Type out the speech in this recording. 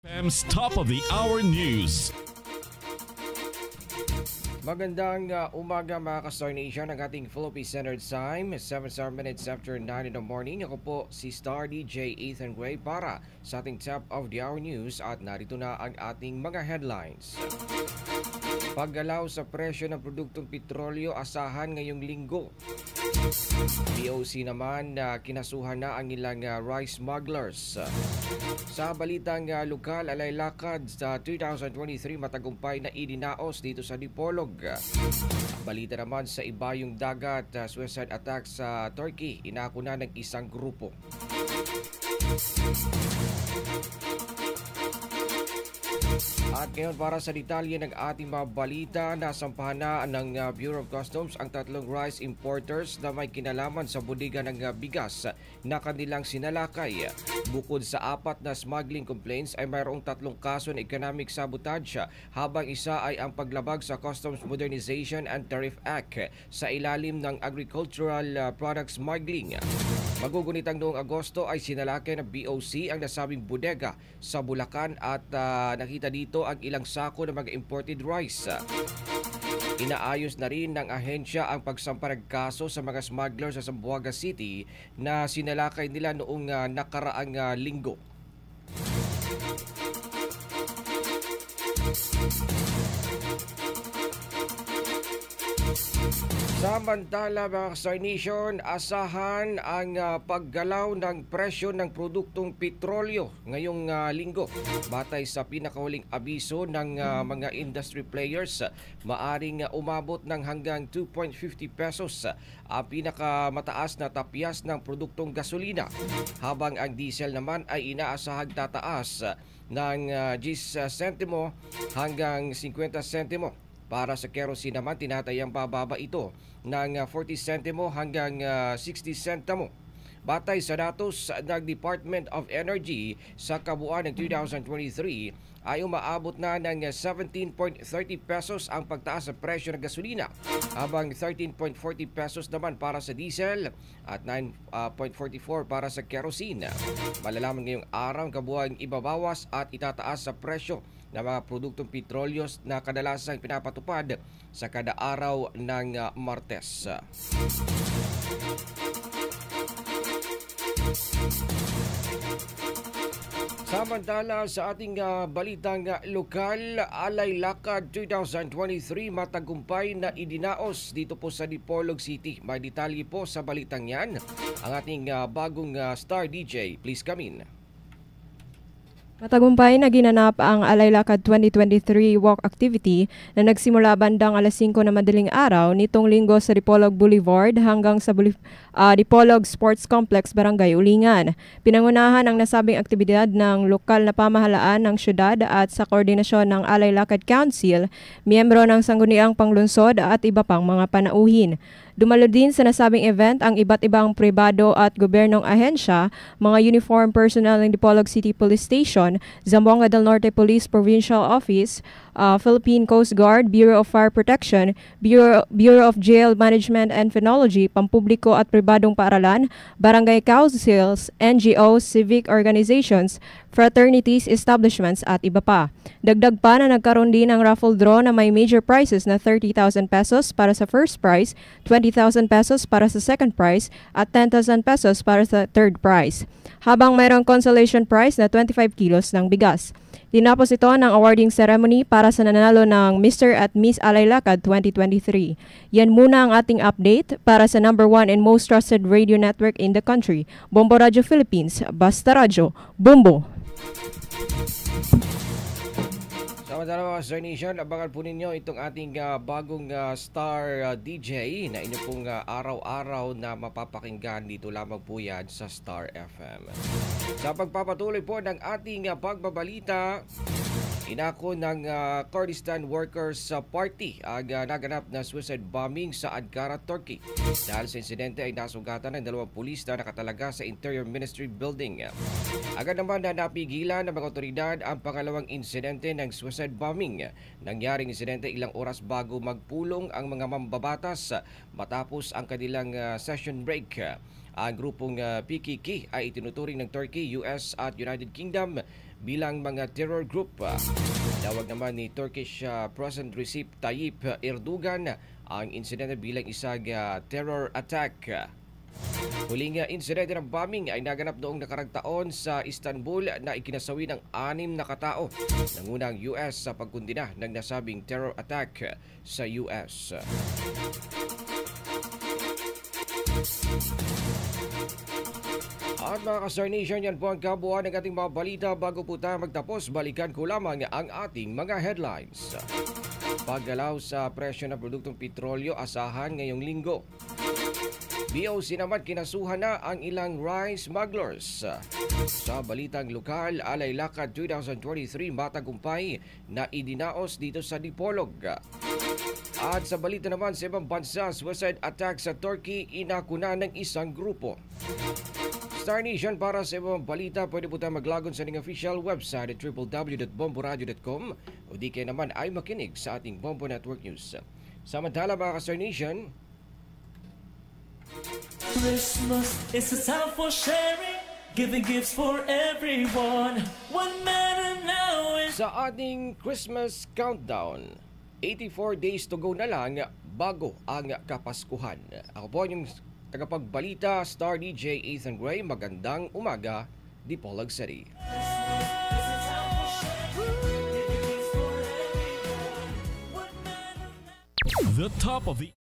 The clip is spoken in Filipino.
FM's Top of the Hour News. Magandang umaga mga ka-Star Nation, ang ating Philippine Standard Time, 7 minutes after 9 in the morning. Ako po si Star DJ Ethan Gray para sa ating Top of the Hour News at narito na ang ating mga headlines. Paggalaw sa presyo ng produktong petrolyo asahan ngayong linggo. POC naman na kinasuhan na ang ilang rice smugglers. Sa balitang lokal, alay lakad sa 2023 matagumpay na idinaos dito sa Dipolog. Balita naman sa ibayong dagat, suicide attack sa Turkey, inako na ng isang grupo. At ngayon para sa detalye ng ating mga balita, nasampahan na ng Bureau of Customs ang tatlong rice importers na may kinalaman sa bodega ng bigas na kanilang sinalakay. Bukod sa 4 na smuggling complaints ay mayroong 3 kaso ng economic sabotage habang isa ay ang paglabag sa Customs Modernization and Tariff Act sa ilalim ng Agricultural Product Smuggling. Magugunitang noong Agosto ay sinalakay ng BOC ang nasabing bodega sa Bulacan at nakita dito ang ilang sako ng mga imported rice. Inaayos na rin ng ahensya ang pagsampa ng kaso sa mga smugglers sa Zamboanga City na sinalakay nila noong nakaraang linggo. Samantala mga Star Nation, asahan ang paggalaw ng presyo ng produktong petrolyo ngayong linggo. Batay sa pinakahuling abiso ng mga industry players, maaring umabot ng hanggang 2.50 pesos ang pinakamataas na tapyas ng produktong gasolina, habang ang diesel naman ay inaasahang tataas ng 10 sentimo hanggang 50 sentimo. Para sa kerosene naman, tinatayang bababa ito ng 40 sentimo hanggang 60 sentimo. Batay sa datos ng Department of Energy, sa kabuuan ng 2023 ay umaabot na ng 17.30 pesos ang pagtaas sa presyo ng gasolina, habang 13.40 pesos naman para sa diesel at 9.44 para sa kerosene. Malalaman ngayong araw ang kabuuan ibabawas at itataas sa presyo ng mga produktong petrolyos na kadalasang pinapatupad sa kada araw ng Martes. Samantala sa ating balitang lokal, Alay Lakad 2023 matagumpay na idinaos dito po sa Dipolog City. May detalye po sa balitang yan ang ating bagong Star DJ. Please come in. Matagumpay na ginanap ang Alay Lakad 2023 walk activity na nagsimula bandang alas 5 na madaling araw nitong linggo sa Dipolog Boulevard hanggang sa Dipolog Sports Complex, Barangay Ulingan. Pinangunahan ang nasabing aktibidad ng lokal na pamahalaan ng syudad at sa koordinasyon ng Alay Lakad Council, miyembro ng Sangguniang Panglunsod at iba pang mga panauhin. Dumalo din sa nasabing event ang iba't ibang pribado at gobyernong ahensya, mga uniform personnel ng Dipolog City Police Station, Zamboanga del Norte Police Provincial Office, Philippine Coast Guard, Bureau of Fire Protection, Bureau of Jail Management and Phenology, pampubliko at pribadong paaralan, barangay councils, NGOs, civic organizations, fraternities, establishments at iba pa. Dagdag pa na nagkaroon din ng raffle draw na may major prizes na 30,000 pesos para sa first prize, 20,000 pesos para sa second prize at 10,000 pesos para sa third prize. Habang mayroong consolation prize na 25 kilos ng bigas. Tinapos ito ng awarding ceremony para sa nanalo ng Mr. at Miss Alay Lakad 2023. Yan muna ang ating update para sa number 1 and most trusted radio network in the country, Bombo Radio Philippines, Basta Radio, Bombo! Samantala mga Star Nation, abangan po ninyo itong ating bagong Star DJ na inyo pong araw-araw na mapapakinggan dito lamang po yan sa Star FM. Sa pagpapatuloy po ng ating pagbabalita, inako ng Kurdistan Workers Party ang naganap na suicide bombing sa Ankara, Turkey. Dahil sa insidente ay nasugatan ng 2 pulis na nakatalaga sa Interior Ministry building. Agad naman na napigilan ng mga otoridad ang pangalawang insidente ng suicide bombing. Nangyaring insidente ilang oras bago magpulong ang mga mambabatas matapos ang kanilang session break. Ang grupong PKK ay itinuturing ng Turkey, US at United Kingdom bilang mga terror group. Tawag naman ni Turkish President Recep Tayyip Erdogan ang insidente bilang isang terror attack. Huling insidente ng bombing ay naganap noong nakarang taon sa Istanbul na ikinasawi ng 6 na katao. Nangunang US sa pagkundina ng nasabing terror attack sa US. At mga ka-Star Nation, yan po ang kabuuan ng ating mga balita. Bago po tayo magtapos, balikan ko lamang ang ating mga headlines. Paggalaw sa presyo ng produktong petrolyo asahan ngayong linggo. BOC naman kinasuhan na ang ilang rice smugglers. Sa balitang lokal, Alay Lakad 2023 matagumpay na idinaos dito sa Dipolog. At sa balita naman sa ibang bansa, suicide attack sa Turkey inakuna ng isang grupo. Star Nation, para sa ibang balita, pwede po tayo maglagon sa ating official website at www.bomboradio.com o di kayo naman ay makinig sa ating Bombo Network News. Samantala mga ka-Star Nation, Christmas is a time for sharing, giving gifts for everyone. What matter now is sa ating Christmas countdown, 84 days to go na lang bago ang Kapaskuhan. Ako po yung tagapagbalita, Star DJ Ethan Gray. Magandang umaga, Dipolog City. The top of the